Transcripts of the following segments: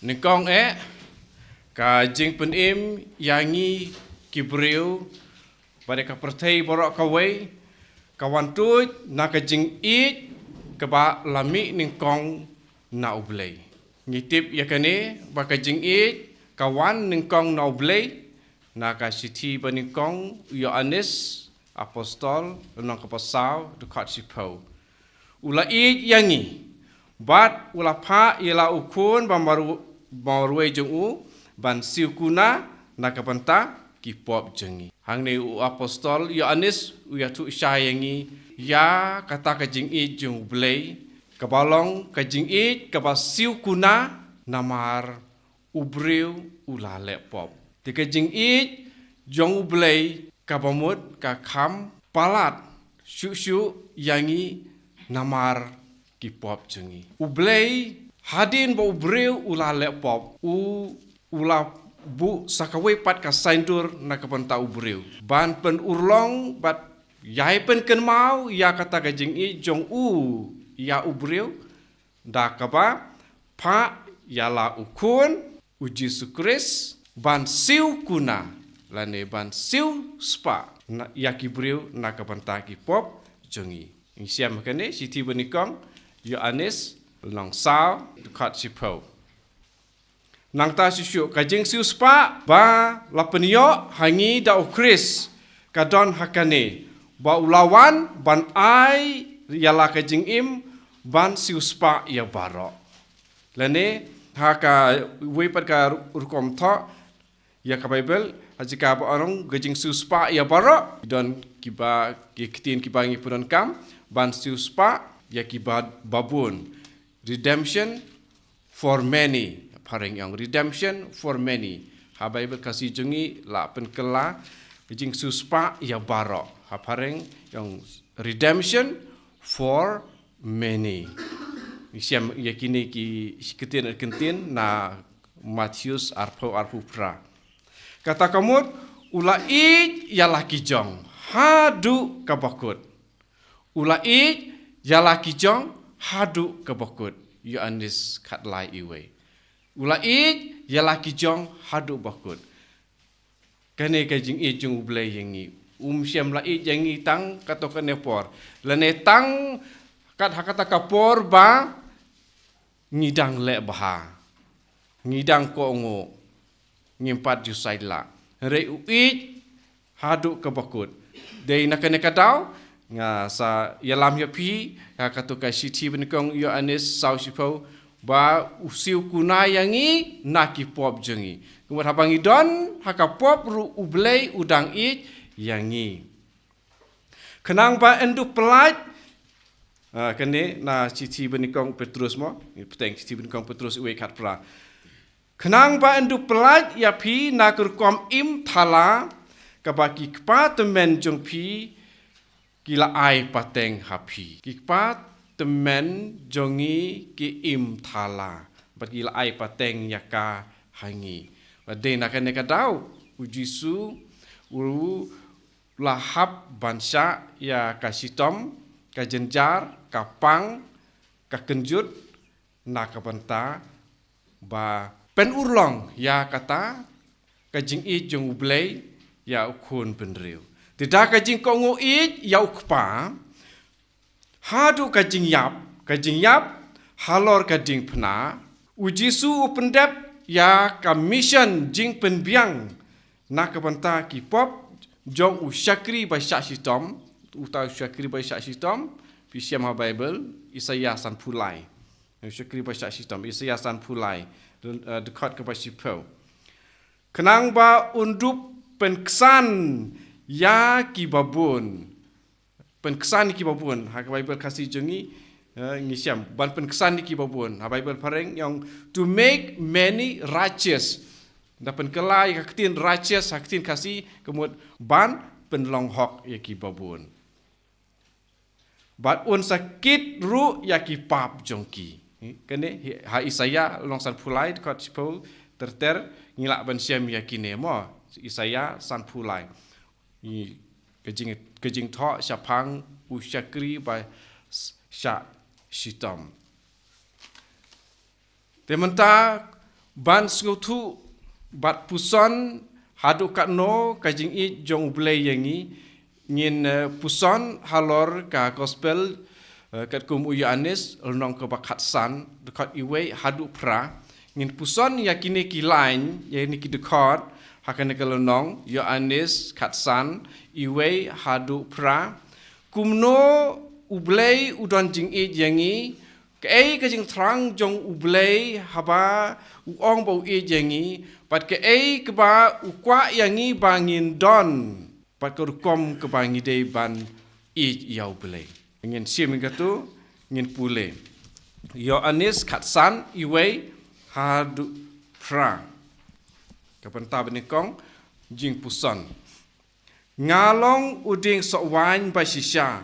Nikong ka jing pen im yangi kibriu pada ka pertai borok kawai kawan tu na ka jing it ka ba lami ningkong na ublay. Ngitip yakane ba ka jing it kawan ningkong na ublay na ka siti ba ningkong Yohanes apostol nang ka pasau dekat sipau. Ula it yangi bat ula pa ila ukun bamaru Baruai jeng ban siukuna nakapanta kipop jengi. Hang ne apostol Yohanes uya tu syayangi ya kata kajing i jeng blay kabalong kajing i kabal siukuna namar ubriu ula lepop. Di kajing i jeng blay kabamut kakam palat syu yangi namar kipop jengi. Ublay hadin ba ubreu ula lepop ula bu sakawai pat ka saindur na kapanta ubreu ban pen urlong bat yai pen ken mau ya kata gajing i jong ya ubreu da kaba pa ya la ukun uji sukris ban siu kuna lane ban siu spa na ya kibreu na kapanta ki pop jongi siam kene siti benikong Yohanes Long sao dekat sipau. Nang ta sisyuk kajing siu spa ba lapenio hangi da ukris kadon hakane ba ulawan ban ai yala kajing im ban siu spa ya barok. Lene haka wepat ka rukom tho ya ka Bible ajika ba orang kajing siu spa ya barok don kiba kitin kibangi pudon kam ban siu spa ya kiba babun. Redemption for many. Pareng yang redemption for many. Ha Bible kasih jengi la penkela jing suspa ya barok. Ha pareng yang redemption for many. Siam yakini ki kentin na Matius arpu pra. Kata kamu ula i ya laki jong hadu kabakut. Ula i ya laki jong hadu kabakut Yohanes katlai iwe. Ula i ya laki jong hadu bakut. Kane kajing i jung ublay yangi. Siam la i yangi tang kato kane por. Lane tang kat hakata kapor ba ngidang le baha. Ngidang ko ngo. Ngimpat jusai la. Re u i hadu kabakut. Dei nakane kadau nga sa yalam yapi katu ka siti benikong Yohanes sau sipau ba usiu kuna yangi naki pop jengi kemudian habangi don haka pop ru ublay udang it yangi kenang ba endu pelat kene na siti benikong Petrus mo peteng siti benikong Petrus uwe kat pra kenang ba endu pelat yapi na kurkom im thala kabaki kpa temen jong pi kila ai pateng hapi. Kikpa temen jongi ki im thala. Bat kila ai pateng yaka hangi. Badai nak kena kadau. Ujisu ulu lahap bansa ya kasitom, kajenjar, kapang, kakenjut, nakabanta ba pen urlong ya kata kajing i jong ublay ya ukun penriu. Tidak kajing kongo it yau kpa hadu kajing yap halor kajing pena ujisu upendep ya commission jing penbiang nak kebanta kipop jong usyakri by syaksitom utau usyakri by syaksitom pisiam ha Bible Isaiah san pulai usyakri by syaksitom Isaiah san pulai dekat ke pasipau kenang ba undup penksan ya kibabun penkesan kibabun ha Bible kasih jengi ngisiam ban penkesan kibabun ha Bible pareng yang to make many righteous da penkela ya ketin righteous ketin kasih kemud ban penlonghok ya kibabun bat un sakit ru ya kipap jongki kene ha Isaiah longsan pulai kot sipo terter ngilak ban siam yakine mo Isaiah san pulai kejing tho syapang usyakri by syak shitam. Tementa ban sengutu bat puson hadu katno kajing I jong ublay yangi ngin puson halor ka gospel kat kum uyanis lonong ke bakatsan dekat iwe hadu pra ngin puson yakini ki line yakini ki dekat hakane ke lonong Yohanes katsan iwe hadu pra kumno ublay udon jing I yangi ke kajing terang jong ublay haba uong bau I yangi pat ke ba ukwa yangi bangin don pat ko kom ke bangi dei ban I yau bele ngin sim gatu ngin pule Yohanes katsan iwe hadu pra kapan ta benikong jing puson ngalong uding sokwan basisha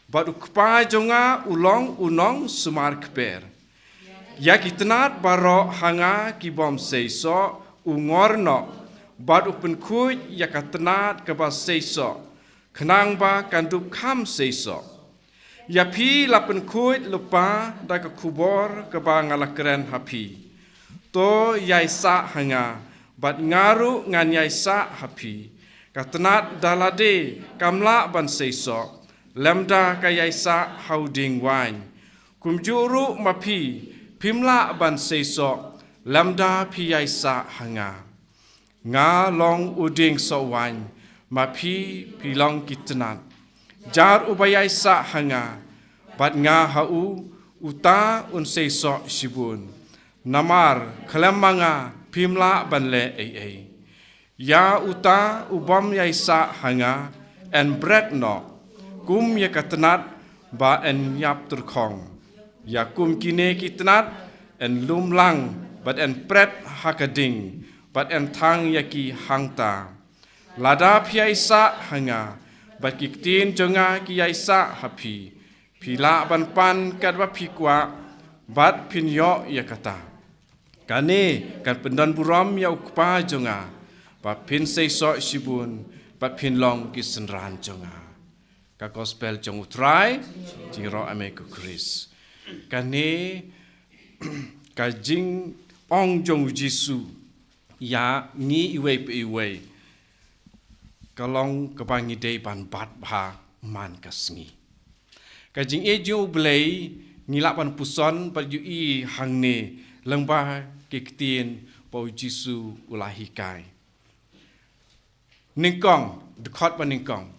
badu kpa jonga ulong unong sumar kper ya kitnat baro hanga kibom seiso ungorno badu penkuj ya katnat keba seiso kenang ba kandup kam seiso ya pi la penkuj lupa da ke kubor keba ngalakren hapi to yaisa hanga bat ngaru ngan yaisa hapi katnat dalade kamla ban seiso lamda kayaisa hauding wine kumjuru mapi pimla ban seiso lamda piyaisa hanga nga long uding so wine mapi pilong kitnan jar ubayaisa hanga bat nga hau uta un seiso sibun namar kalamanga pimla ban le ai ya uta ubam yaisa hanga and bread no kum ya katnat ba en yap turkong ya kum kine kitnat en lumlang bat en pret hakading bat en thang yaki hangta lada phiaisa hanga bat kiktin jonga kiyaisa hapi pila ban pan kadwa phikwa bat pinyo ya kata kane kan pendan buram ya ukpa jonga ba pin seiso sibun ba pin long kisenran jonga ka gospel jong utrai jing ro ame ku Chris kane ka jing ong jong Jisu ya ni iwe pe iwe kalong kebangi dei ban bat bha man kasngi ka jing e jo blei ngilak ban puson par yu I hangne lengba kiktien po Jisu ulahi kai ningkong dekat ban ningkong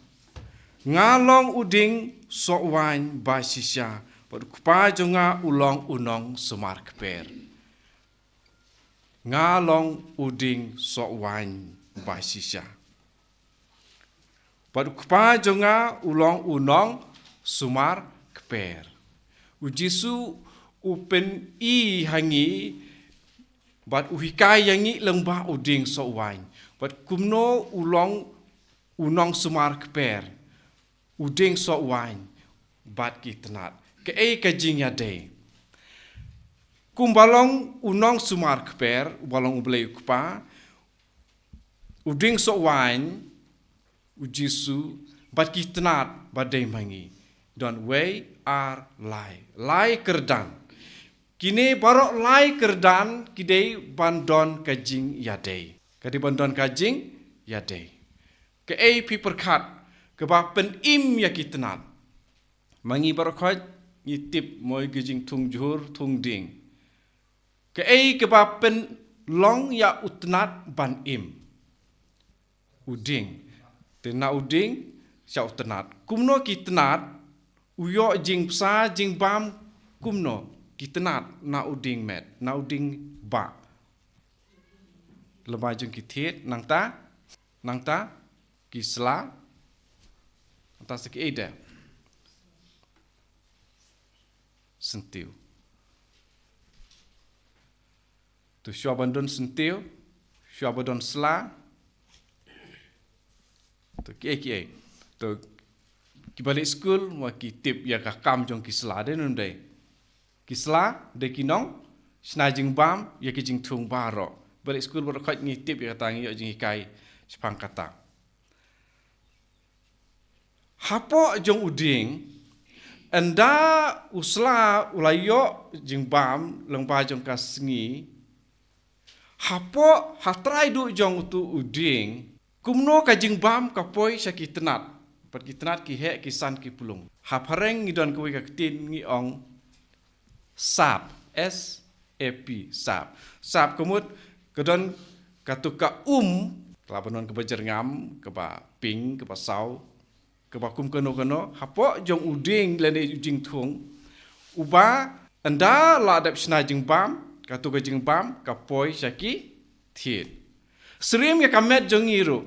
ngalong uding sokwan basisya pod kupa jonga ulong unong sumar kper ngalong uding sokwan basisya pod kupa jonga ulong unong sumar kper ujisu upen I hangi bat uhikai yangi lengba uding sokwan bat kumno ulong unong sumar kper uding so wine bat kitnat ke kajing ya de kumbalong unong sumar kper balong ublei kupa uding so wine ujisu bat kitnat badai mangi don way are lie kerdan kini barok lie kerdan kidei bandon kajing ya de kadi bandon kajing ya de ke pi perkat keba pen im ya kitnat mangi barakhat yitip moy gijing tung jur tung ding ke keba pen long ya utnat ban im uding tena uding sya utnat kumno kitnat uyo jing psa jing bam kumno kitnat na uding met na uding ba lemah jeng kithet nangta kisla tas ke ida sentiu tu syabandon sentiu syabandon sla tu ke tu ki balik school wa ki tip ya ka kam jong ki sla de nun de ki sla de ki nong sna jing bam ya ki jing thung baro balik school baro khat ngi tip ya ta ngi yo jing kai spang kata hapo jong uding anda usla ulayo jing bam lengpa jong kasngi Hapo hatrai du jong tu uding. Kumno kajing bam kapoi syaki tenat. Pat ki tenat ki he ki san ki pulung. Hapareng ngidon kuwi ka ketin ngi ong sap. S-A-P. Sap. Sap kemut kedon katuka kelabanon ke bajerngam, ke ba ping, ke ba sau, ke ba kum keno hapo jong uding lene ujing thung. Uba anda la adap sna jing bam, katuka jing bam, kapoi syaki thiet. Serim ya kamet jong iru.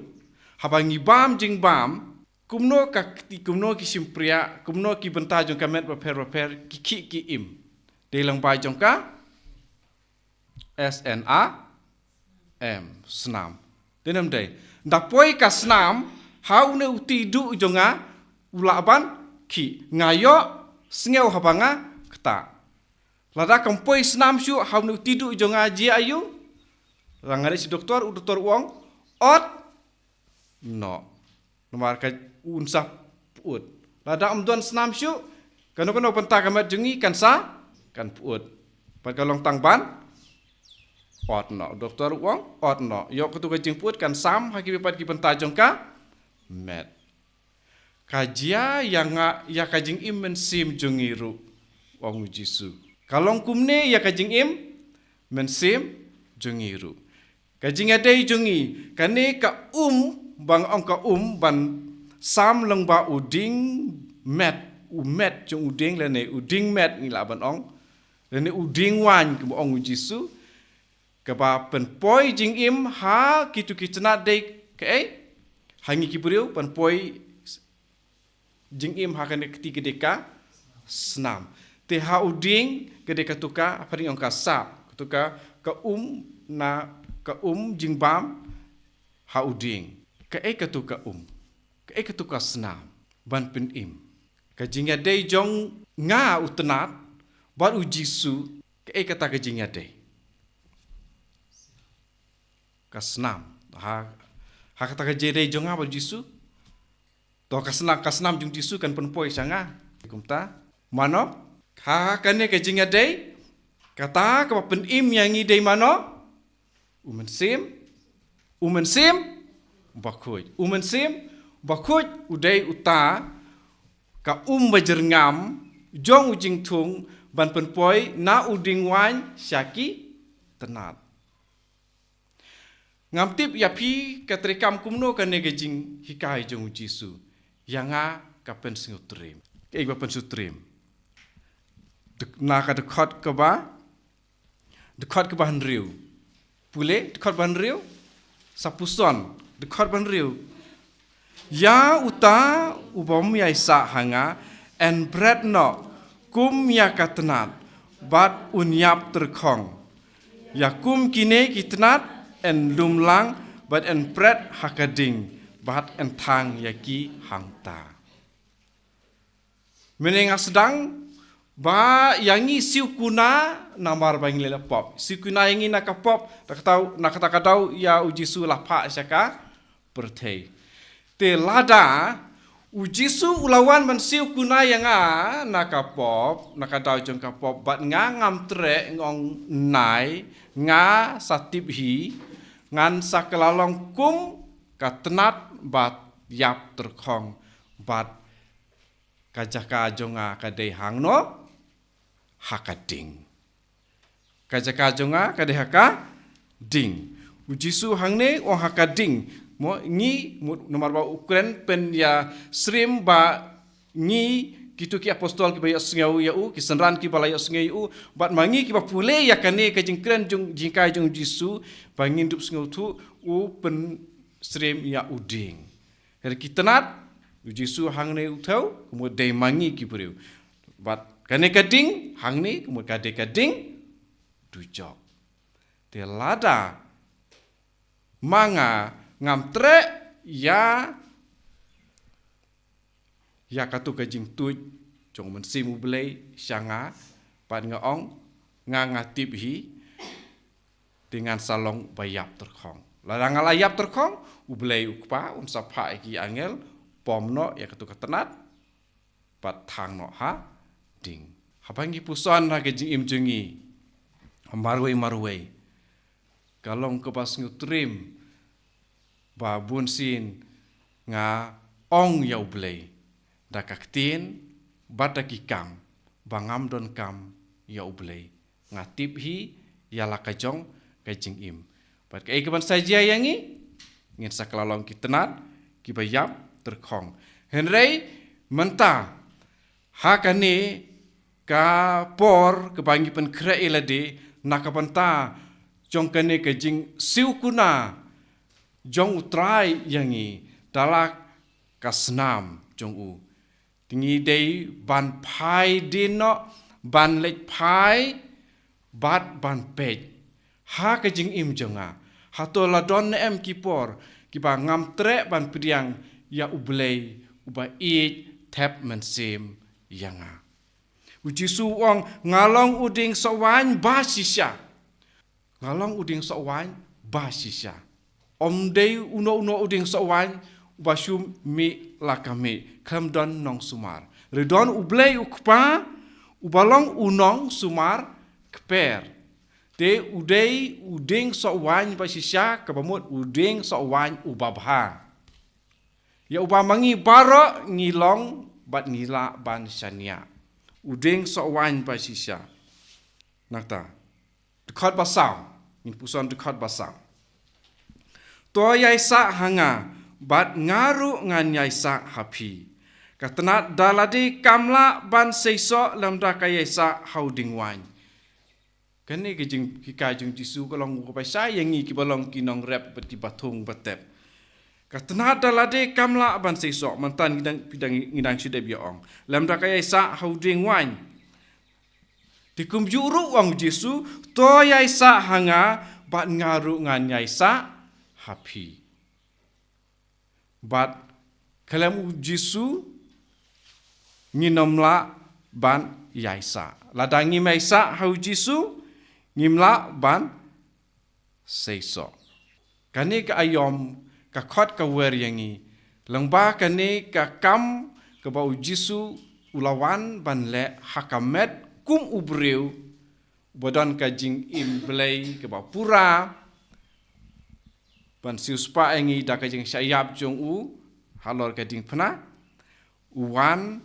Habangi bam jing bam, kumno ki simpria, kumno ki benta jong kamet baper ki im. Delang bai jong ka S-N-A-M, senam. Denam day. Dapoi ka senam, hau ne uti du jonga ulaban ki ngayo sngeu habanga kta. Lada kampoi senam syu hau ne uti du jonga ji ayu. Langare si doktor uang ot no. Nomar ka unsah puut. Lada amdon senam syu kano penta kamat jengi kan kan puut. Pagkalong tangban ot no. Doktor uang ot no. Yok ketu kajing puut kan sam haki bipat ki pentajong ka met. Kajia yang ya kajing im mensim jongiru wong Jisu. Kalong kumne ya kajing im mensim jongiru. Kajing adai jongi kane ka bang ong ka ban sam lang ba uding met jong uding lene uding met ngila ban ong lene uding wan ke ong Jisu. Kaba penpoi jing im ha kitu kitnat dei ke hangi kibriu penpoi jing im ha kane ketiga deka senam te ha uding kedeka tuka apa ni ongka sap tuka ka ka jing bam ha uding ke ketuka ke ketuka senam ban pen im ka jingya dei jong nga utnat bar Jisu ke kata ka jingya dei kasnam ha kata ka jere jonga ba Jisu to kasnam jung Jisu kan penpoi sanga kumta mano ha kane ka jinga dei kata ka pen im yang i dei mano umensim bakuj udai uta ka bajerngam jong ujing thung ban penpoi na uding wan syaki tenat. Ngamtip yapi katrekam kumno kan negejing hikai jong Jisu yanga kapen singutrim ke bapen sutrim na ka dekat ke ba hanriu pule dekat hanriu sapuson dekat hanriu ya uta ubom ya isa hanga en bread no kum ya katnat bat unyap terkong ya kum kine kitnat en lumlang bat en pret hakading bat en tang yaki hangta. Menengah sedang ba yangi siukuna namar bang lela pop. Siukuna yangi nakapop nakatau ya Jisu lapa syaka pertei. Te lada Jisu ulawan man siukuna yanga nakapop nakatau jong kapop bat ngam tre ngong nai nga satip hi ngan sakelalong kum katnat bat yap terkong bat kajaka jonga kadai hangno hakading kajaka jonga kadai haka ding Jisu hangne o hakading mo ngi nomor ba ukren pen ya srim ba ngi kitu ki apostol ki ba yasngau ya ki senran ki bala yasngau bat mangi ki ba pule ya kane ka jingkren jong jingkai jong Jisu ba ngindup sngau tu pen srim ya uding her kitnat Jisu hangne utau kemud dei mangi ki beriu bat kane kading hangne kemud kade kading dujok te lada manga ngamtre ya katu kajing tuj jong mensimu belai syanga pan ngaong ngatip hi dengan salong bayap terkong larang layap terkong ubelai ukpa sapa ki angel pomno ya katu ketenat pat thang no ha ding habangi puson ha kajing im jengi marwei kalong kepas ngutrim ba bunsin nga ong yau blei dakaktin batakikam bangam don kam yau blei ngatip hi yala kajong kajing im pat kai keban saja yangi ngin saklalong kitenat kibayap terkong henrei menta hakane ka por kebangi pen kre ilade nakapanta jong kane kajing siu kuna jong utrai yangi dalak kasnam jong u tingi dei ban pai dino ban lek pai bat ban pej ha kajing im jonga hato ladon em kipor kiba ngam tre ban priang ya ublei uba it tap mensim yanga ujisu ong ngalong uding sawan basisya ngalong uding sawan basisya omdei uno uding sawan basum mi lakame klamdon nong sumar redon ublei ukpa ubalong unong sumar keper te udei uding sawan basisya kabamut uding sawan ubabha ya ubamangi baro ngilong bat ngila ban syania uding sawan basisya nakta dekat basau min puson dekat basau to yaisa hanga bat ngaru ngan yaisa hapi katenat daladi kamla ban seiso lamda kayaisa hauding wan kani kijing kikajung jisu kolong ko paisa yangi kibalong kinong rep beti batung betep katenat daladi kamla ban seiso mantan bidang ngidang sideb ya ong lamda kayaisa hauding wan dikum juru wang jisu to yaisa hanga bat ngaru ngan yaisa hapi bat kalam jisu nginomla ban yaisa ladangi maisa hau jisu ngimla ban seiso kani ka ayom ka khot ka wer yangi langba kani ka kam ka bau jisu ulawan ban le hakamet kum ubreu bodon ka jing imblei ka ba pura ban siuspa engi da ka jing syayap jong u halor ka ding phna uwan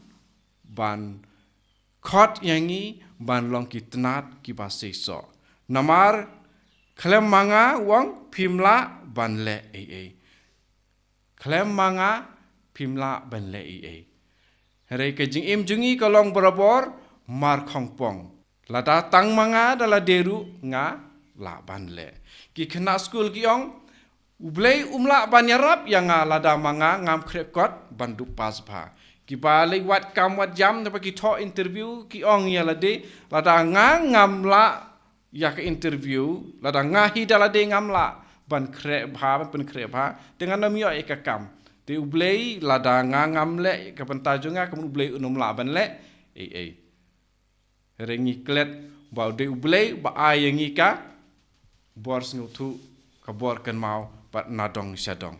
ban khot yangi ban long kitnat ki ba seiso namar klem manga wang phimla ban le klem manga phimla ban le hare ka jing im jungi kolong berabor mar khongpong lada tang manga dala deru nga la ban le ki khna school ki ong ublei umla ban yarap yang lada manga ngam khrekot banduk pasbha ki balai wat kam wat jam na ki tho interview ki ong ya lade lada ngam la ya ke interview lada ngahi dala de ngam la ban kre bha ban kre bha dengan namio ekakam te ublei lada ngam le ka pentajunga kam ublei unum la ban le rengi klet ba de ublei ba ayengi ka bor snutu ka bor kan mau pat nadong syadong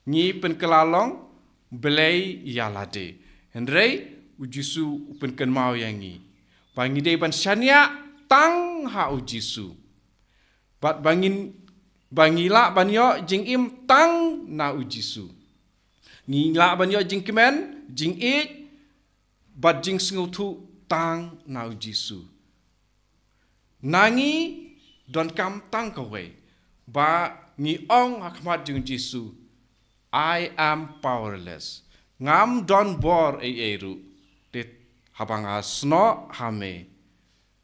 ni pen kelalong belai yalade hendrei ujisu pen kan mau yangi bangi de ban syania tang ha ujisu bat bangin bangila banyo jing im tang na ujisu ngila banyo jing kemen jing it bat jing snutu tang na ujisu nangi don kam tang kawe ba ni ong hakmat jing jisu I am powerless ngam don bor eru te habanga sno hame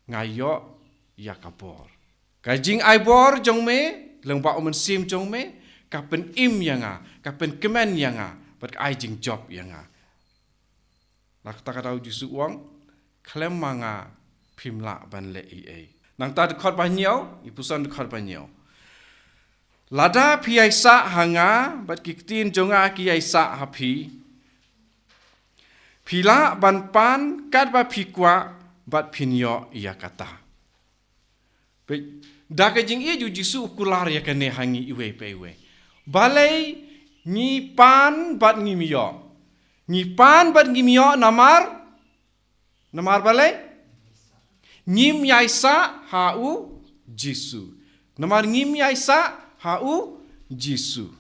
ngayo yakabor kajing ai bor jong me lengba omen sim jong me kapen im yanga kapen kemen yanga pat ai jing job yanga nak takatau jisu uang klem manga phimla ban le nang ta dekat banyo ipusan dekat banyo lada piaisa hanga bat kiktin jonga kiaisa hapi pila ban pan kat ba pikwa bat pinyo ya kata pe daga jing e ju jisu kular ya kane hangi iwe pewe balai ni pan bat ngimyo namar balai ngim yaisa hau jisu Namar ngim yai sa hau Jisu.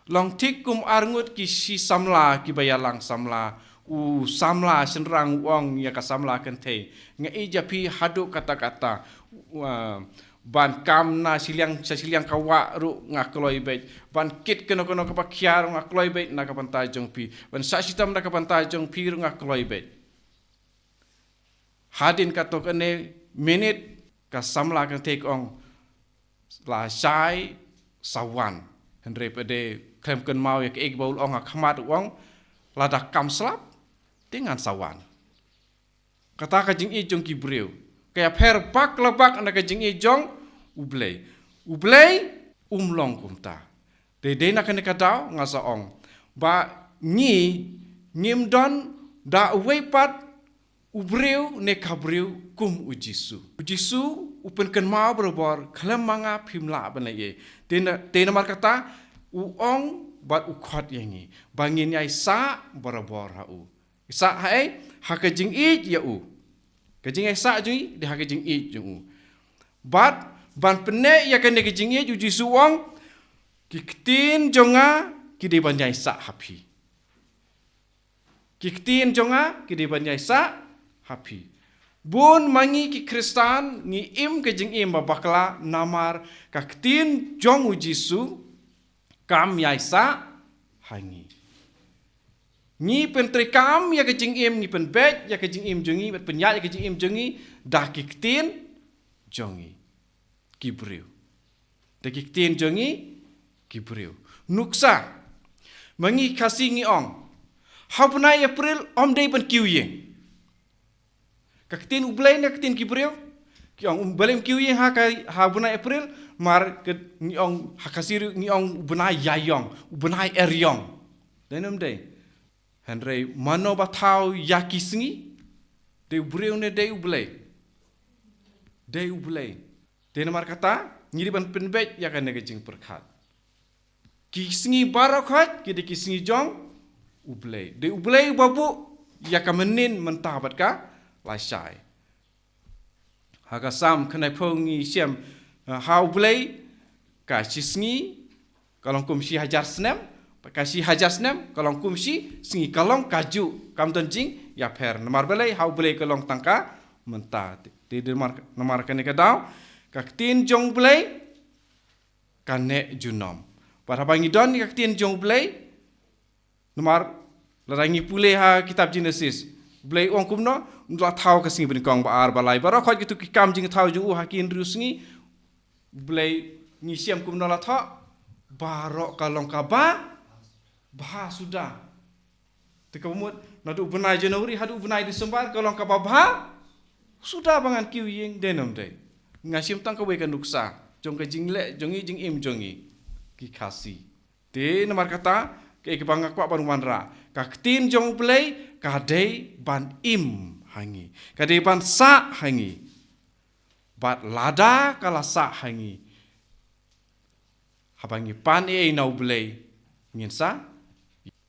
Long tik kum arngut ki si samla ki bayalang samla. Samla senrang wong ya ka samla kente. Nga ija pi haduk kata-kata. Ban kam na siliang kawa ru ngakloi bet. Ban kit kena kapakiar ngakloi bet na kapantai jong pi. Ban sasitam na kapantai jong pi ru ngakloi bet. Hadin katok ane minit ka samla kan take ong la sai sawan. Henry pede klem ken mau ya ke ik baul ong akmat wong ladak kam slap dengan sawan. Kata ka jing i jong ki breu. Kaya per pak lebak anda ka jing i jong ublei. Ublei umlong kumta. De na kan ka daw ngasa ong. Ba ngim don da wepat ubreu ne kabreu kum ujisu. Ujisu upen ken mau berbor klem manga pimla bana ye. Tena mar kata uong bat ukot yangi. Bangin yai sa berbor hau. Sa hai hakajing i ya u. Kajing sa jui di hakajing i jung u. Bat ban pene ya kan kajing i ujisu ong kiktin jonga kidi banyai sa hapi. Kiktin jonga kidi banyai sa happy. Bun mangi ki Kristan ni im ke jing im babakla namar kaktin jong ujisu kam yaisa hangi. Ni pentri kam ya ke jing im ni pen bet ya ke jing im jongi bet penyat ya ke jing im jongi dah kiktin jongi kibriu. Dah kiktin jongi kibriu. Nuksa mangi kasih ngi ong. Habnai April om day pen kiuyeng. Kaktin ublay na kaktin kibriu. Kiong balem kiuyeng ha bunai April mar ke ngiong hakasiru ngiong bunai yayong, bunai eryong. Denom day. Henry mano batau yakisingi de ubriu ne de ublay. De ublay. Denom mar kata ngiri ban penbet ya kan negajing perkat. Kisingi barakhat kide kisingi jong ublay. De ublay babu ya kamenin mentabat ka lasai. Haga sam kenai pongi siam hau ublay ka kisingi kalong kumsi hajar senam, kasi hajar senam kalong kumsi singi kalong kaju kam tonjing ya per namar belai hau ublay kalong tangka mentah. De namar kenai kadau kaktin jong ublay kane junom. Pada bangi don kaktin jong ublay namar larangi pule ha kitab Genesis. Blay ong kumno ndla thau ka singi benkong ba ar balai bara khot gitu ki kam jing thau ju hakin rusngi blay ni siam kumno la tha baro kalong ka ba sudah te kamut nadu benai Januari hadu benai Desember kalong ka ba sudah bangan kiwing denom dei ngasim tang ka we kan duksa jong ka jingle jongi jing im jongi ki khasi te namar kata ke bangak kwa baruman ra kaktin jong blay kadai ban im hangi. Kadai ban sa hangi. Bat lada kala sa hangi. Habangi pan nau belai. Ngin sa.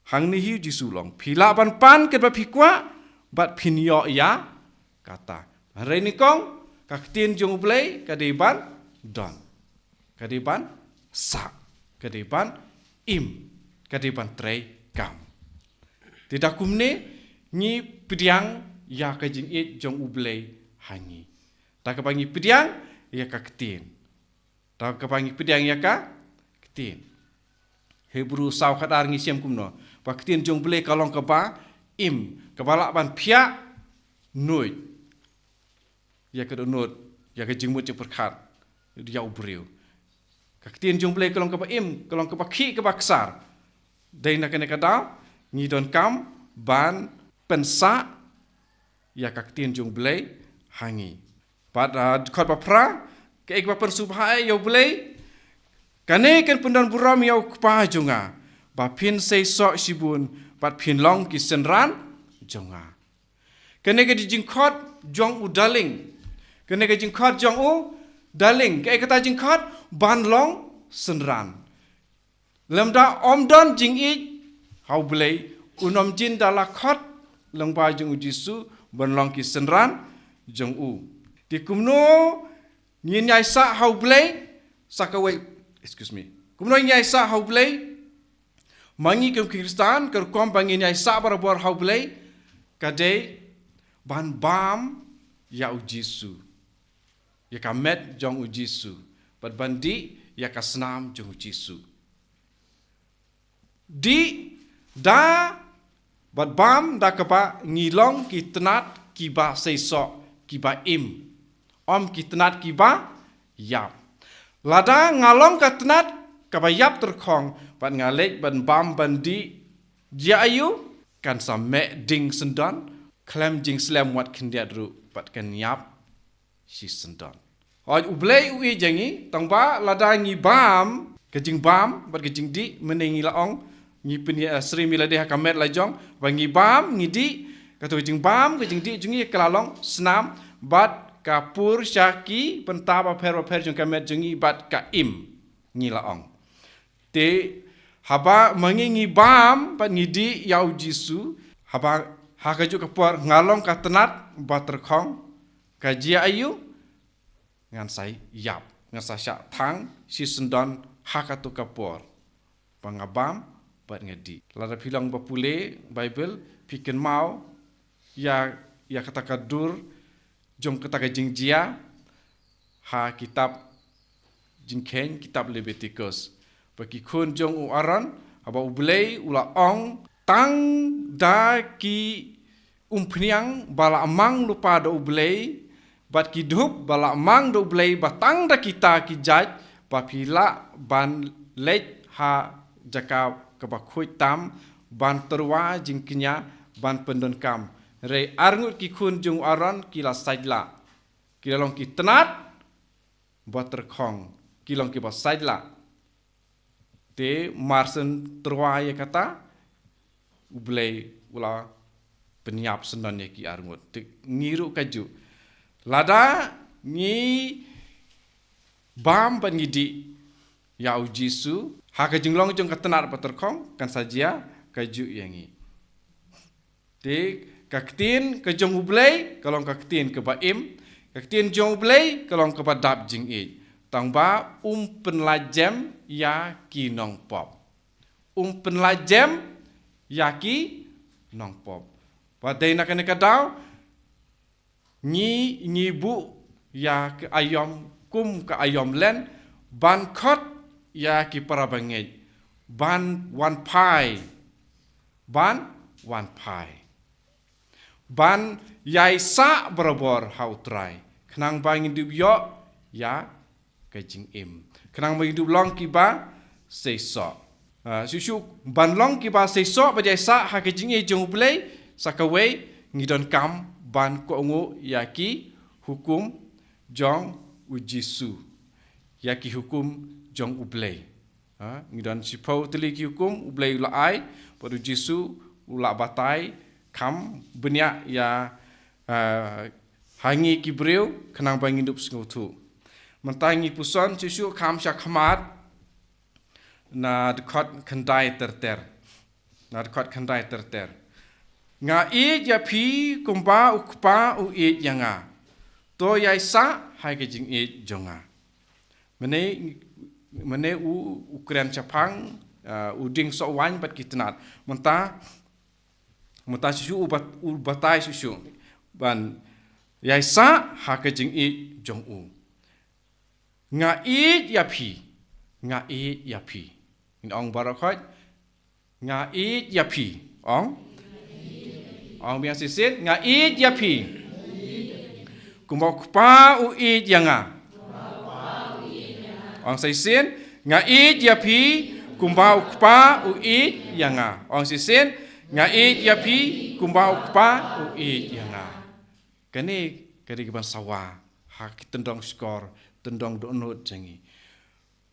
Hang ni hiu jisulong. Pila ban pan ket ba pikwa. Bat pinyo ya kata. Hari ni kong kaktin jong belai kadai ban don. Kadai ban sa. Kadai ban im. Kadai ban trei kam. Tidak kumne ni pediang ya kajing it jong ublay hangi. Tak kepangi pediang ya ka ketin. Tak kepangi pediang ya ka ketin. Hebrew saw kadar ngi siam kumno. Pa ketin jong ublay kalong ka ba im kepala ban pia nuit. Ya ka nut ya ka jingmut je perkat. Ya ubriu. Ka ketin jong ublay kalong ka ba im kalong ka ba ki ka ba ksar. Dai nak kena kada ngi don kam ban pensa ya kaktin jung belai hangi. Pada khot bapra ke ek baper subhai yo belai kane kan pundan buram yo kpa junga ba pin sei sok sibun pat pin long ki senran junga. Kane ke jingkhot jong u daling. Kane ke jingkhot jong u daling ke kata jingkhot ban long senran. Lemda omdon jing i hau belai unom jin dala khot lang ba jung Jisu ban long ki senran jong u. Di kumno ngin nyai sa hau blei sakawai excuse me kumno nyai sa hau blei mangi kem Kristan ker kom bangin nyai sa barabor hau blei kade ban bam ya u Jisu ya kamet jong u Jisu bat bandi ya kasnam jong u Jisu di da bat bam da kapa ngilong ki tenat ki ba seisok ki ba im om ki tenat ki ba yap lada ngalong ka tenat ka ba yap terkhong bat ngalek ban bam bandi dia ayu kan same ding sendon klem jing slam wat kendiat ru bat kan yap si sendon oi ublei ui jangi tangba lada ngi bam ke jing bam bat ke jing di menengi laong ngi peni Sri Miladi Hakamet lajong bangi bam ngi di katu jing bam ke jing di jungi kelalong senam bat kapur syaki pentaba per jong kamet jungi bat ka im ngi laong te haba mangi ngi bam bat ngi di yau Jisu haba hakaju kapur ngalong ka tenat bat terkhong ka jia ayu ngan sai yap ngan sa syak thang si sendon hakatu kapur pangabam bat ngadi lada pilang bapule Bible piken mau ya kata kadur jom kata ka jingjia ha kitab jingken kitab Leviticus bagi kun jong u aran aba ublei ula ong tang da ki umpniang bala amang lupa da ublei bat ki dup bala amang da ublei batang da kita ki jaj papila ban lej ha jaka kabakhui tam ban terwa jingkinya ban pendonkam re arngut ki kun jung aron kila sajdla kila long ki tenat bat terkhong kilong ki ba sajdla te marsen terwa ya kata ublei ula penyap sendon ki arngut te ngiru kaju lada ni bam ban ngidi ya u Jisu haka jinglong jong katenar paterkong kan sajia kaju yangi te kaktin ke jong ublei kalong kaktin ke baim kaktin jong ublei kalong ke badap jing e tangba penlajem ya ki nong pop penlajem ya ki nong pop padai nak kena kadau ni bu ya ke ayom kum ke ayom len ban khot ya ki para bangej ban wan pai ban yai sa barabor hautrai kenang bangin dubyo ya kajing im kenang bangin dublong ki ba seiso susu ban long ki ba seiso ba jai sa ha kajing e jong play sakawe ngidon kam ban ko ngu ya ki hukum jong u Jisu ya ki hukum jong ublei ngidon sipau teli ki hukum ublei ula ai padu Jisu ula batai kam benya ya hangi ki breu kenang bangin dup sengutu mentangi puson Jisu kam syak khamat na dekot kendai terter nga i ya phi kumba ukpa u i yanga to yai sa hai ke jing i jonga mene Ukraine Japang uding so wan bat kitnat menta susu batai susu ban yai sa ha ke jing i jong u nga i ya phi in ong barakot nga i ya phi ong biasa sit nga i ya phi kumbok pa u i yanga ong sisin nga i ya phi kumbau pa u i yanga ong sisin nga i ya phi kumbau pa u i yanga kani ban sawa ha kitendong skor tendong donut jangi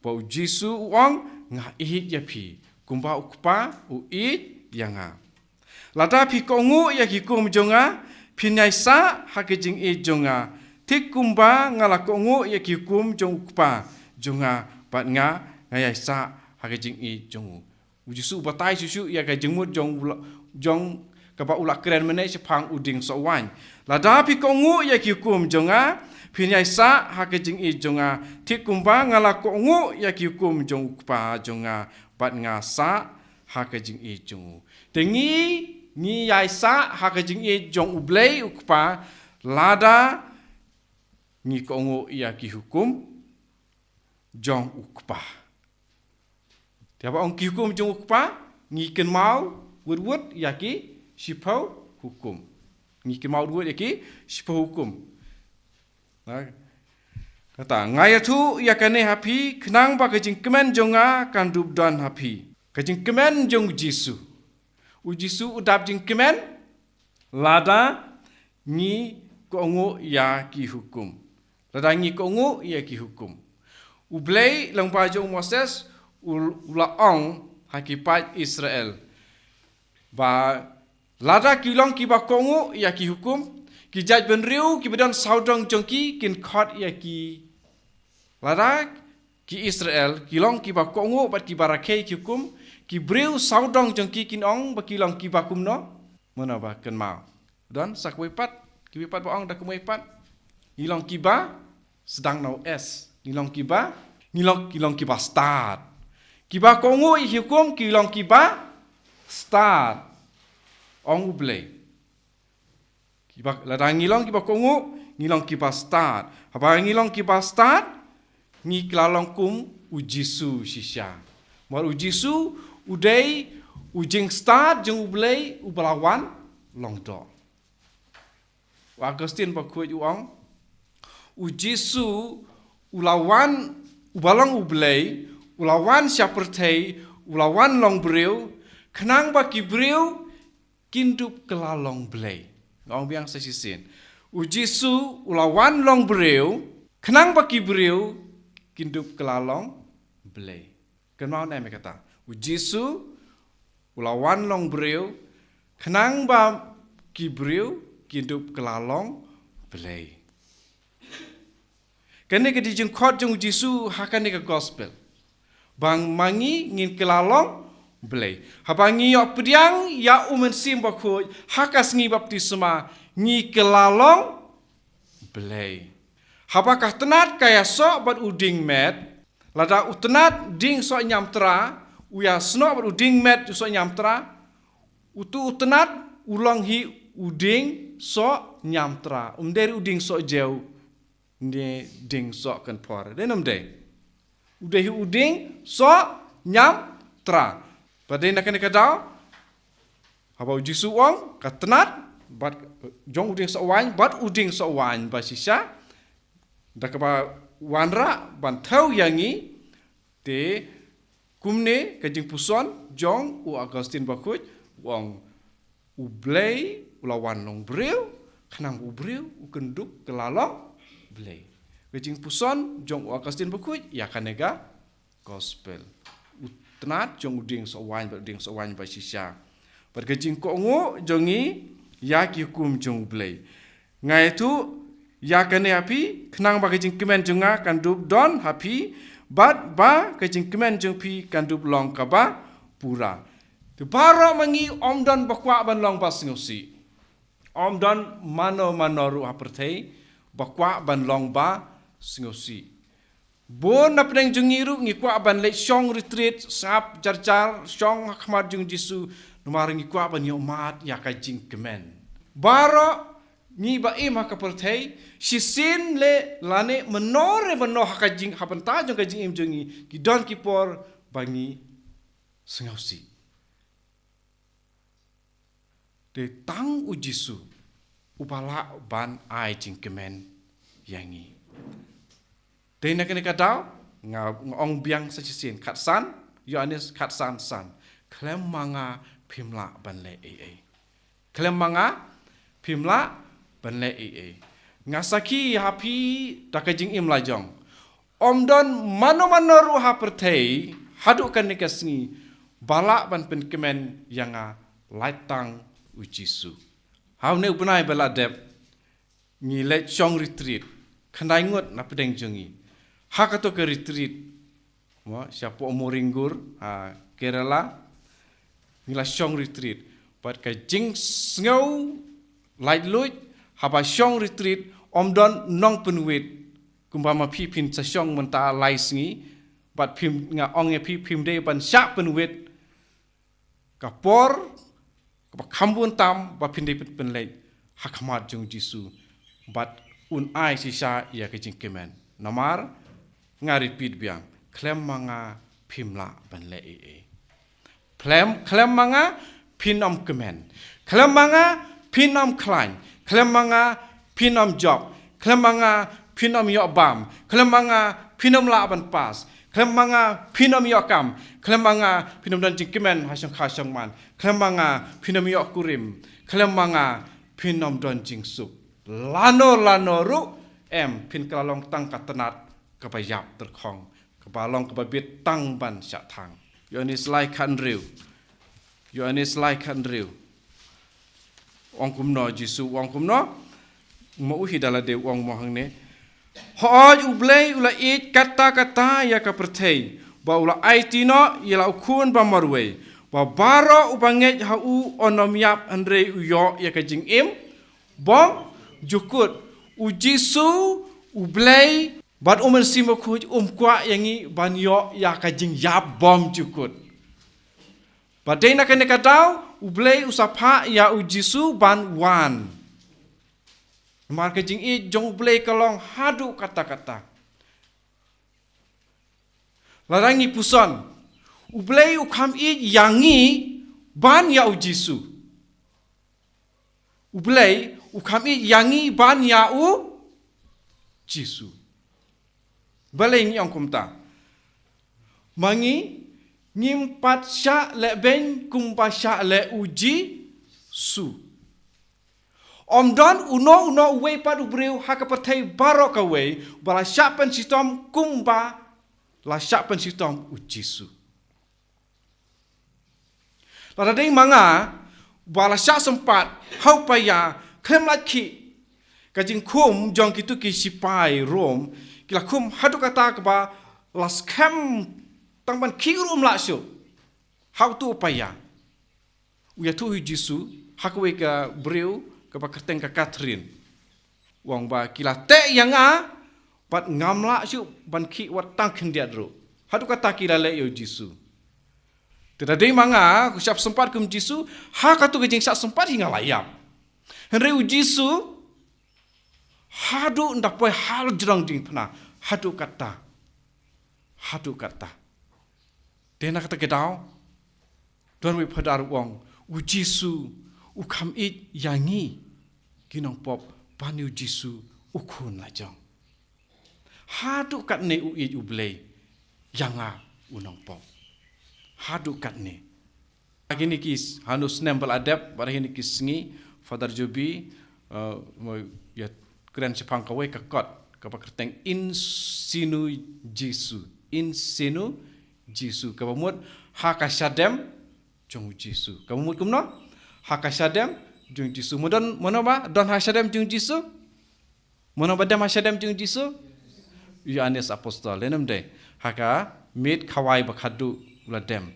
pau Jisu wong nga i ya phi kumbau pa u i yanga lada phi kongu ya ki kum jonga phinyai sa hakijing e jonga tik kumba ngala kongu ya ki kum jong pa jonga pat nga ngaya sa hakijing e jongu Jisu batai susu ya ka jengmut jong ka ba ulak keren mene sepang uding so wan lada phi kongu ya ki kum jonga Pinyai sa ha ke jing I jonga ti kumba ngala ko ngu ya ki hukum jong ukpa jonga bat nga sa ha ke jing I jongu. Tengi ni yai sa ha ke jing I jong ublei ukpa lada ni ko ngu ya ki hukum jong ukpa. Tiaba ong ki hukum jong ukpa ni ken mau wud ya ki sipau hukum. Ni ken mau wud ya ki sipau hukum. Kata ngaya tu ia kane hapi kenang ba kajing kemen jonga kan dub don hapi kajing kemen jong Jisu udap jing kemen lada ni kongu ya ki hukum lada ni kongu ya ki hukum ublei lang pa jong Moses ulaong hakipat Israel ba lada kilong ki ba kongu ya ki hukum ki jaj ben riu ki bedan saudong jongki kin khot ya ki lada ki Israel ki long ki ba kongu bat ki barakei ki hukum ki briu saudong jongki kin ong ba ki long ki ba kumno mana ba ken mau don sak wepat ki wepat ba ong da kum wepat ni long ki ba sedang no es ni long ki ba ni long ki ba start ki ba kongu I hukum ki long ki ba start ong ublei kiba ladang ngilong kiba kongu ngilong kiba start haba ngilong kiba start ngi klalong kum ujisu sisya mar ujisu udai ujing start jeng ublei ubalawan longdo Agustin ba kuat uang ujisu ulawan ubalong ublei ulawan siapertei ulawan long breu kenang ba kibreu kindup kelalong blei Ngong biang sesisin. Ujisu ulawan long breu, kenang baki breu, kindup kelalong belai. Kenal ni kata. Ujisu ulawan long breu, kenang baki breu, kindup kelalong belai. Kene ke dijeng khot jeng ujisu hakan ke gospel. Bang mangi ngin kelalong belai. Habangi yok pediang ya umen sim bakoi hakas ngi baptisma ngi kelalong belai. Habakah tenat kaya sok bat uding met lada utenat ding sok nyamtra uya snok bat uding met sok nyamtra utu utenat ulang hi uding sok nyamtra dari uding sok jauh ni ding sok kan por denam de udah uding sok nyamtra Pada nak kena kadau, apa uji suang katenat, bat jong uding sawan, bat uding sawan basisa, dah kapa wanra ban tau yangi, te kumne kajing puson jong u Agustin bakut, wang ublei ulawan long breu, kenang ubreu u kenduk kelalong blei. Kajing puson jong u Agustin bakut, ya kanega gospel. Tenat jong uding sawan basisya. Perkejing ko ngo jongi ya ki hukum jong blei. Ngai tu ya kane api kenang ba kejing kemen jonga kan dub don hapi bat ba kejing kemen jong pi kan dub long kaba pura. Tu para mangi om don bakwa ban long pas ngosi. Om don mano ru apertei bakwa ban long ba ngosi. Bon na pedang jungiru ngikwa ban lek syong retreat sap jar syong khmat jung Jisu numar ngikwa ban yomat ya kajing kemen baro ni ba im hakaperthei sisin le lane menore meno hakajing hapenta jung kajing im jungi ki don kipor bangi sengausi de tang u Jisu upala ban ai jing kemen yangi Dei nak kena kadau ngong biang sacisin khatsan Yohanes khatsan san klem manga phimla banle ee klem manga phimla banle ee ngasaki hapi dakajing im lajong omdon mano ru hapertei hadukan nikasni balak ban penkemen yanga laitang ujisu haune ubnai baladep ni let chong retreat khandai ngot na pedeng jongi hakato ke retreat mo siapa Moringgur Kerala ngila syong retreat pat ka jing sngau light luit haba syong retreat Don nong penuit kumpama pin sasyong menta lai sengi bat pim nga ong pim de ban syak penuit kapor kambun tam ba pin de pen lai hakamat jong Jisu bat ai sisa ia ke jingkemen namar nga repeat biang klem manga pimla ban le klem manga pinom kemen klem manga pinom klein klem manga pinom job klem manga pinom yo bam klem manga pinom la ban pas klem manga pinom yo kam klem manga pinom dan jingkemen hasang khasang man klem manga pinom yo kurim klem manga pinom dan jingsuk lano ru pin kalalong tang katanat kabayap terkong kabalong kababit tang ban syak thang yonis lai kan riu ong kumno Jisu ong kumno mo uhi dala de ong mohang ne hoj ublei ula it kata ya ka pertei ba ula aitino ila ukun ba marwe ba baro ubanget hau onom yap andre uyo ya ka jing bom jukut u Jisu ublei bat simo kuj kwa yangi banyo ya ka jing yap bom jukut badai nak kena kadau ublei usapa ya u Jisu ban wan mar ka jing i jong ublei kalong hadu kata-kata larangi puson ublei ukam i yangi ban ya u Jisu ublei ukam i yangi ban ya u Jisu baleng yang kumta mangi ngimpat sya le ben kumpa sya le uji su Don uno we pad ubreu hakapatai barok away bala syapan sistem kumpa la syapan sistem uji su la ding manga bala syak sempat hau paya klem laki kajing kum jong kitu ki sipai rom kila kum hadu kata keba las kem tangban kirum la syo hau tu upaya uya tu Jisu hakwe ka breu ka kerteng ka Catherine wang ba kila te yang pat ngamla syo ban ki wat tang kendia dro hadu kata kila le yo Jisu tadai manga ku siap sempat kum Jisu hakatu ke jing sak sempat hingga layam henry Jisu hadu ndak poi hal jerang ding pena hadu kata dena kata kedau don we padar wong u Jisu u kam it yangi kinong pop panu Jisu ukun lajong hadu kat ne u it ublei yanga unong pop hadu kat ne agini kis hanus nembel adab barahini kis ngi Father Jobi ya keren sepang kawai kakot kapakerteng in sinu Jisu kabamut hakasyadem jong Jisu kabamut kumno hakasyadem jong Jisu modon monoba don hasyadem jong Jisu monoba dem hasyadem jong Jisu Yohanes apostol lenem de haka mit kawai bakhadu uladem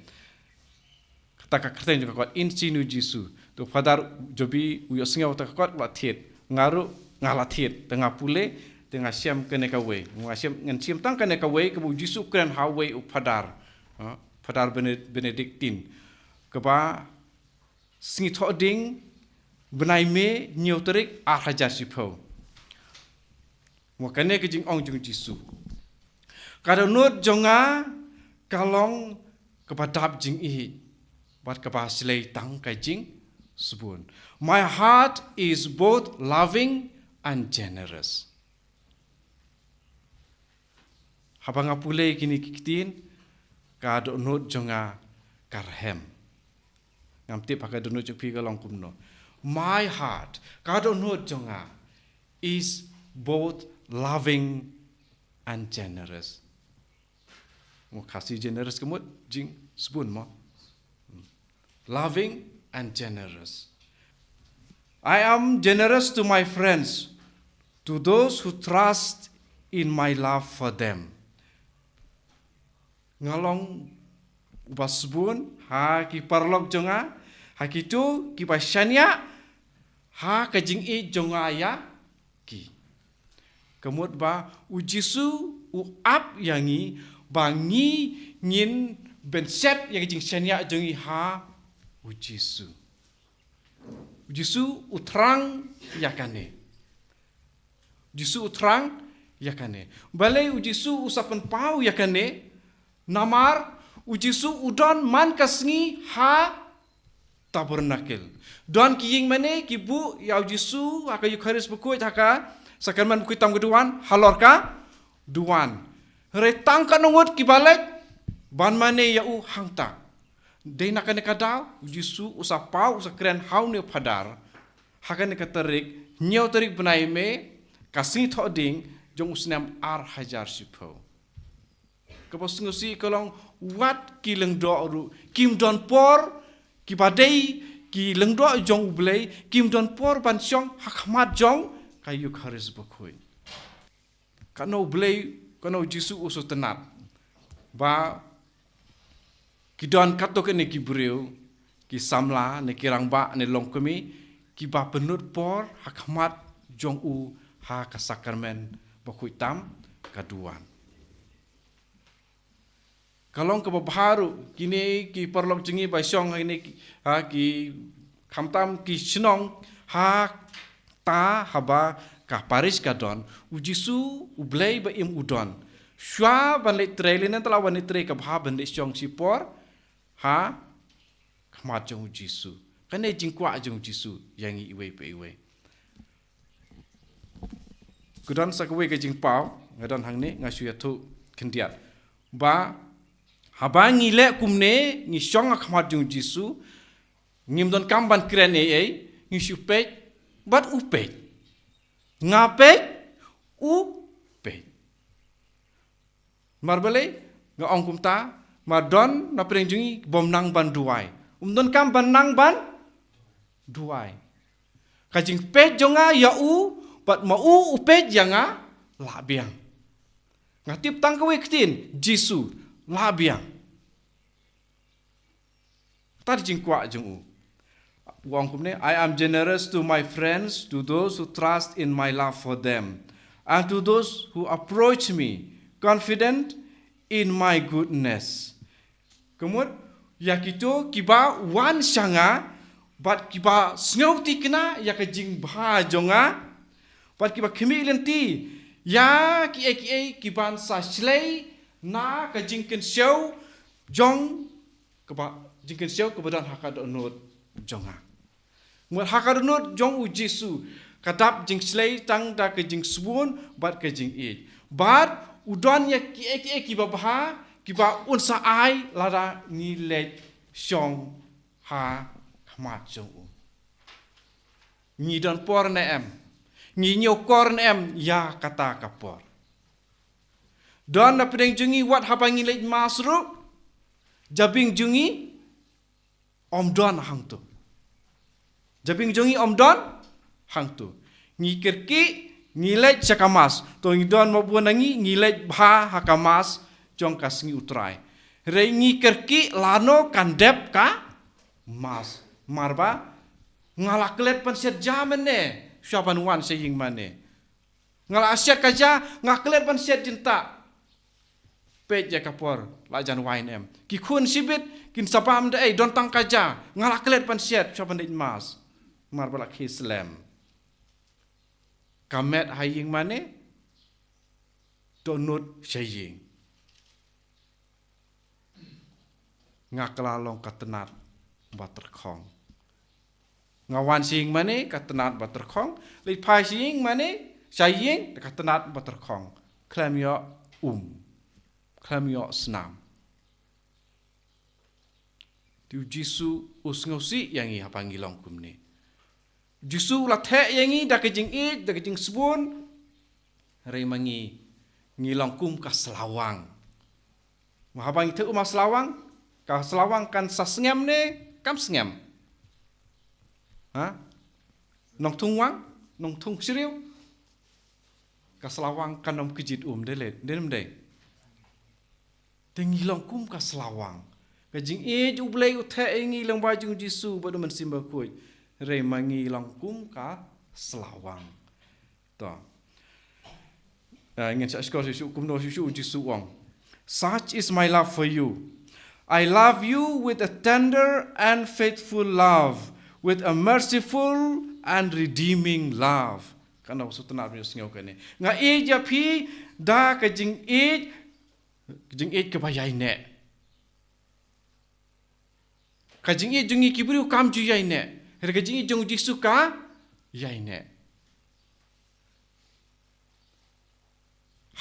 kata kerteng jong kakot in sinu Jisu tu Father Jobi uyo singau takot lathet ngaru ngalathit tengah pule tengah siam kene kawe ngasiam ngan siam tang kene kawe kebu Jisu kren hawe upadar Benediktin keba singi thoding benai me nyoterik raja sipo wakane kejing ong jung Jisu kadonut jonga kalong kepadap jing i bat keba silai tang kajing subun my heart is both loving and generous. Habang apule kini kikitin ka donut jonga karhem. Ngamti pakai donut cepi ka longkumno. My heart ka donut jonga is both loving and generous. Mo kasih generous kemut jing sebun mo. Loving and generous. I am generous to my friends, to those who trust in my love for them. Ngalong basbun ha ki parlok jonga ha kitu ki pasyanya ha kajing i jonga ya ki Kemud ba ujisu uap yangi bangi ngin benset yang jing senya jengi ha ujisu. Ujisu utrang yakane. Ujisu utrang yakane. Balai ujisu usapan pau yakane. Namar ujisu udon man kasngi ha tabernakel. Don kiying mane kibu ya ujisu haka yukharis bukuit haka sakarman bukuit tam keduan halor ka duan. Retang ka nungut kibalek ban mane ya u hangta. Dei nakane kadau ujisu usapau usakren hau ne padar. Haka ne katarik nyau tarik benai me kasing thoding jong usnam ar hajar sipo. Kapos ngusi kolong wat ki lengdo ru kim don por ki badai ki lengdo jong ublei kim don por ban syong hakmat jong kayu kharis bukui. Kano ublei kano jisu usu tenat. Ba ki don kato ke ne ki breu ki samla ne kirang ba ne long kemi ki ba penut por hakmat jong u ha kasakarmen bukui tam kaduan. Kalong ke baharu kini ki perlok jengi bai syong ini ki khamtam ki snong ha ta haba ka paris ka don ujisu ublei ba im udon shwa ban le trailen tala ban tre ka bha ban le syong sipor ha khmat jong ujisu kane jingkwa jong ujisu yang iwe pe iwe kudan sakwe ke jingpau ngadan hangni ngasuya thu kendiat ba haba ngile kumne ngi syong akhmat jung jisu ngim don kamban kren ngi syupet bat upet ngapet upet marbale nga ong kumta madon na prengjungi bomnang ban duai don kam banang ban duai kajing pet jonga ya u bat ma u upet janga labiang ngatip tangkawe ktin jisu labiang. Tadi jingkwa jengu. Wong kumne, I am generous to my friends, to those who trust in my love for them, and to those who approach me, confident in my goodness. Kemudian, yakito kiba wan syanga, bat kiba snauti kena ya kejing bah jonga, bat kiba kemilenti ya kie kiban sa slay na ka jingken show jong keba jingken show kebadan hakad onut jonga mul hakad onut jong u jisu kadap jing slay tang da ke jing swun bat ke jing e bat udon ya ki kiba baha kiba unsa ai lada ni le shong ha khmat jong u ni don por na em ni nyokor na em ya kata kapor. Don na pedeng jungi wat habangi lej masru jabing jungi om don hang tu. Jabing jungi om don hang tu. Ngi kirki ngilej sakamas to ngi don mabuan nangi ngilej bha hakamas jong kas ngi utrai. Re ngi kirki lano kandep ka mas marba ngalaklet pan set jaman ne syapan wan saying mane. Ngala asyat kaja ngaklet pan set jinta pej ya kapor lajan wain em ki khun sibit kin sapam dai don tang kaja ngalaklet pan siat syapan dai mas mar balak islam kamet haying mane donut saying ngaklalong katenat baterkhong ngawan sing mane katenat baterkhong le phai sing mane saying katenat baterkhong klam yo Klam senam. Tiu jisu usngosi yangi hapangilong kumne. Jisu lathe yangi da kejing it da kejing sebun rei mangi ngilong kum ka selawang. Mahabang itu umah selawang ka selawang kan sasngem ne kam sngem. Ha? Nong tungwang, nong tung siriu. Ka selawang kan nom kejit delet, denem dei. Tengilong kum ka selawang. Kajing ublei uthe ngilong bajung jisu bodo men simba kuy. Re mangilong kum ka selawang. To. ingin saya skor susu kumno susu Jisu wong. Such is my love for you. I love you with a tender and faithful love, with a merciful and redeeming love. Kana usu tenar punya sengau kene. Nga ja phi da ka jing ke bayai ne. Ka jing jungi kibru kam ju yai ne. Her ka jing jung Jisu ka yai ne.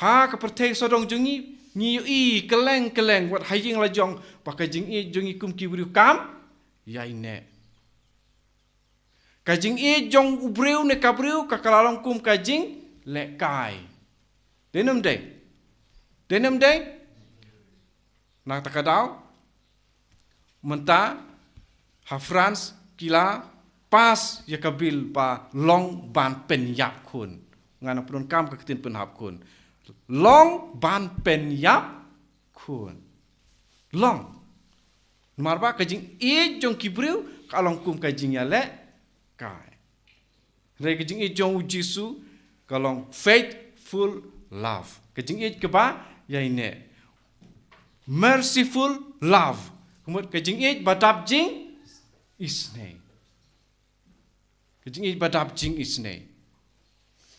Ha ka pertei sodong jungi ngi keleng wat haying la jong pakai jungi kum kibru kam yai ne. Kajing jong ubreu ne kabreu kakalalong kum kajing le kai. Denum day. Nak takadau menta ha France kila pas ya kabil pa long ban pen yap kun. Ngana pun kam ka ketin pen hap kun. Long ban pen yap kun. Long. Marba kajing jong kibreu kalong kum kajing ya le kai. Kajing jong Jisu kalong faithful love. Kajing keba ya ine. Merciful love. Kemudian kajing badap jing isne. Kajing badap jing isne.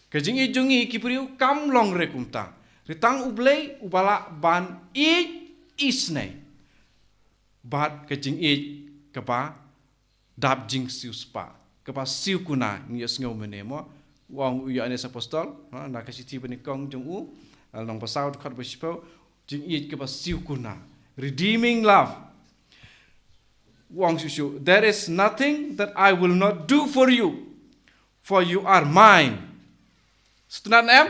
Kajing jongi kipriu kam long rekumta. Ritang ublei ubala ban isne. Bat kajing keba dap jing siuspa. Kapa siu kuna ngias ngau menemo wang uya anes apostol na kasiti benikong jong nong pasau khat besipo jing kapa siu kuna redeeming love wang susu there is nothing that I will not do for you are mine setenan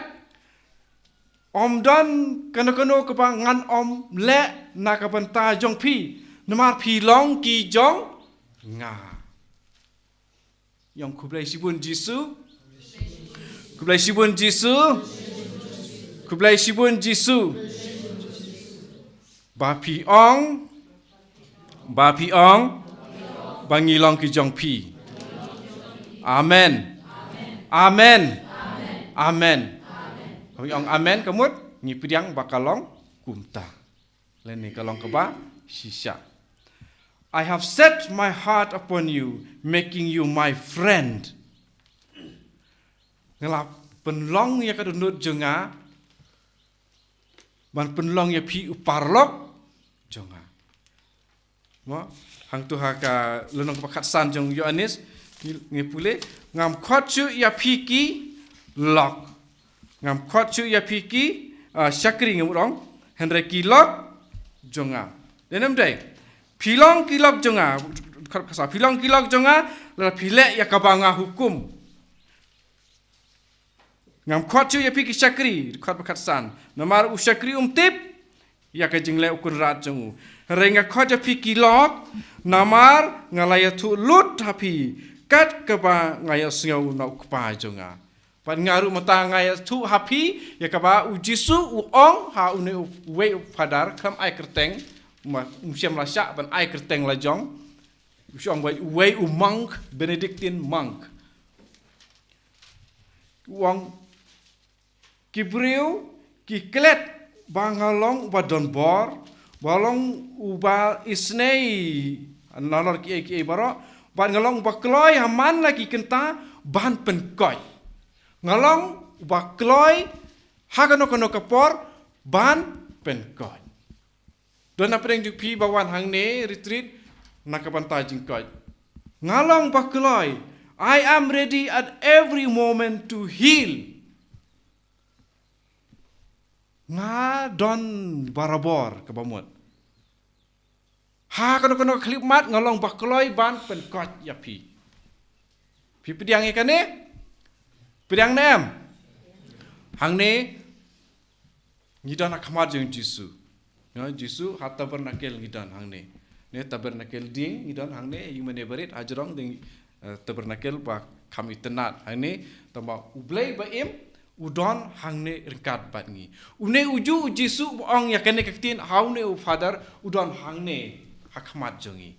om don kano kapa ngan om le na kapanta jong pi namar pi long ki jong nga yang kublai sibun Jisu Bapi ong bangilong ki jong pi amen ong amen kamut ngipidiang bakalong kumta leni kalong keba sisa I have set my heart upon you, making you my friend. Ngelap penlong ya kadunut jenga, ban penlong ya pi uparlok jenga. Mo hang tu haka lenong pakat san jong Yohanes ngepule ngam khotchu ya pi ki lok. Ngam khotchu ya pi ki syakri ngemurong Henry ki lok jenga. Denem dai Pilong kilok jonga la pilek ya kabanga hukum. Ngam khotchu ya piki syakri khot bakatsan. Namar usyakri tip ya ka jingle ukun rat jongu. Renga khot ya piki lok namar ngalaya tu lut hapi kat kaba ngaya sngau na ukpa jonga. Pan ngaru mata ngaya tu hapi ya kaba ujisu uong ha une we padar kam ai kerteng siam la syak ban ai kerteng la jong siang way monk Benedictine monk wang kibriu ki klet bangalong ba don bor balong uba isnei nalor ki baro ban ngalong ba kloy haman lagi kenta ban penkoi ngalong ba kloy hagano kapor ban penkoi Don apa yang jupi bawan hang ne retreat nakabanta jingkot. Ngalong bakloi, I am ready at every moment to heal. Nga don barabor kabamut. Ha kano klip mat ngalong bakloi ban penkot yapi. Pi pediang ikan ne? Pediang nem. Hang ne ngidon akamat jeng Jisu. Jisu hat tabernakel ngidan hang ne tabernakel ding ngidan hang ne yung meneberit ajrong ding tabernakel pa kami tenat hang ne tama ublei baim udon hang ne ringkat bat ngi une uju Jisu ong yakane kaktin hau ne u father udon hang ne hakmat jongi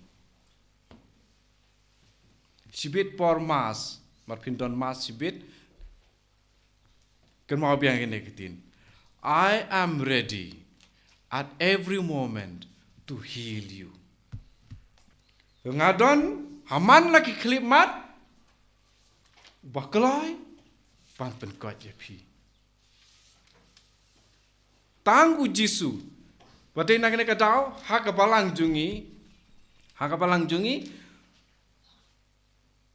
sibit por mas marpin don mas sibit kan mau biang kene kaktin I am ready at every moment to heal you. Ngadon haman lagi klimat baklai pan penkot jepi. Tanggu Jisu. Badai nak kena kadau hakabalang jungi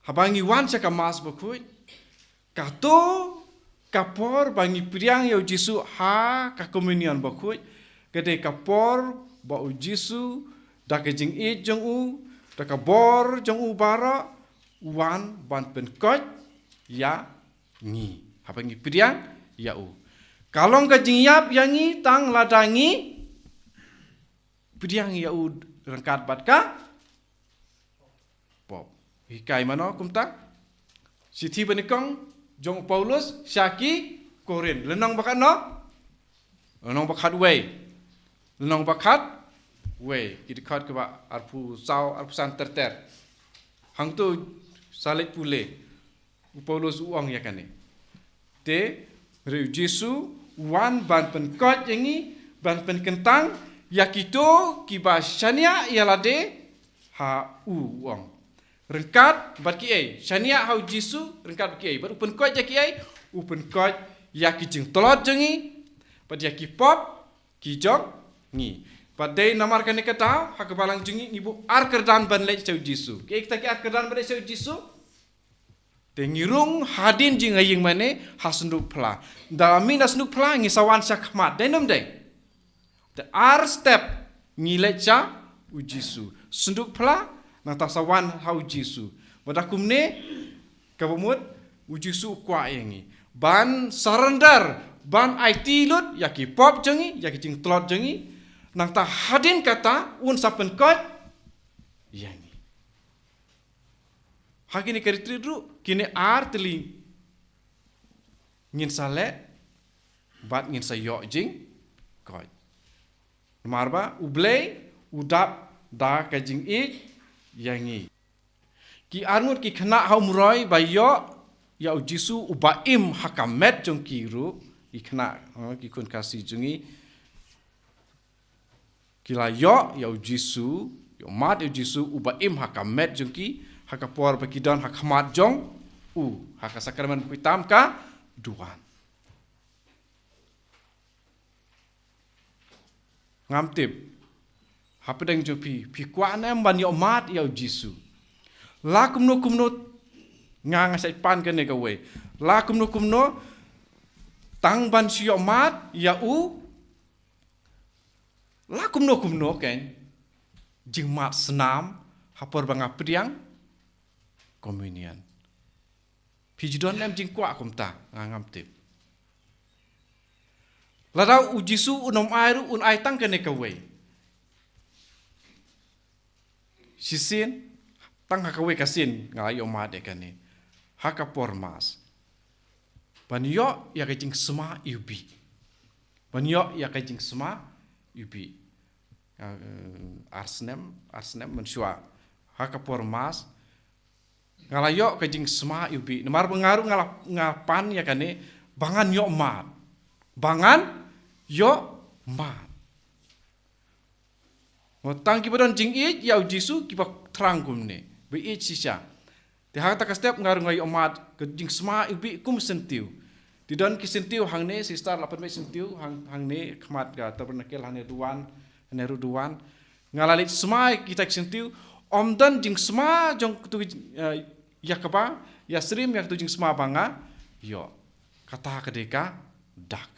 habangi wan sakamas bakut kato kapor bangi priang yau Jisu ha ka komunion bakut kade kapor ba u Jisu da ke jing e jong u da ka bor jong u bara wan ban penkot ya ngi habangi priang ya u kalong ka jing yap yangi tang ladangi priang ya u rangkat bat ka pop hikai mano kumta sithi benikong jong Paulus syaki Korin lenong bakat no lenong bakat we kita kat ke ba arpu sau arpu san terter hang tu salit pule Paulus uang ya kane te re Jesu wan ban penkot yangi ban penkentang yakito kiba shania yalade ha uang rengkat bat ki ai shania hau Jesu rengkat bat ki ai bat upen kot ya ki ai upen kot ya ki jing tolot jengi bat ya ki pop ki jok ngi bat dei namar kan ka tau ha balang jengi ibu ar kerdan ban le chau Jesu ki ek ta ki ar kerdan ban le chau Jesu te ngirung hadin jing aying mane hasnduk phla dalami nasnduk phla ngi sawan sakmat denom dei the ar step ngile cha u Jesu sunduk phla nang tasawan hau Jesu wadakumne kabumut u Jesu kwa yangi ban surrender ban IT lut yaki pop jengi yaki jing tlot jengi nang ta hadin kata un sapen kot yangi hakini keritru kini ar teli ngin sale bat ngin sayo jing kot marba ublei udap da ka jing I yangi ki arnut ki khana hau muroi bayo ya Jesu ubaim hakamet jong kiru ki khana ki kun kasi jungi kila yo ya Jesu yo mat ya Jesu ubaim hakamet jong ki hakapor bakidan hakamat jong hakasakramen pitam ka duan ngamtip hapedeng jopi pi kwana ban yo mat ya Jesu la kumno nga sai pan kan ka we la kumno tang ban si yo mat ya la kumno ken jing mat senam hapor banga priang komunion pi jidon lem jing kwa kumta ngamtip ladau u Jesu unom airu un ai tang kan ka we sisin tang hakawe kasin ngai oma de kane hakapor mas banyo ya kajing sema ubi banyo ya kajing sema ubi arsnem mensua hakapor mas ngalayo kajing sema ubi nemar pengaruh ngapan ya kane bangan yo mat Tang kibadan jing it ya Jesu kiba terang kumne be it sisa te hang tak step ngar ngai omat ke jing sma ibi kum sentiu ti don ki sentiu hang ne sister lapan me sentiu hang ne khmat ga tabernakel hang ne ruduan ngalalit sma kita sentiu om dan jing sma jong tu ya kaba ya srim ya tu jing sma banga yo kata kedeka dak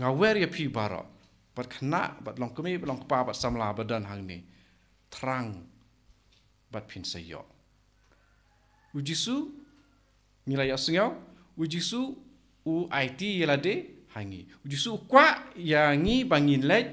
ngawer ya pi barok bat khana bat long kemi long pa bat samla badan hang ni terang bat pin sayo u Jesu milaya sengau u Jesu u IT yelade hangi u Jesu kwa yangi bangin lej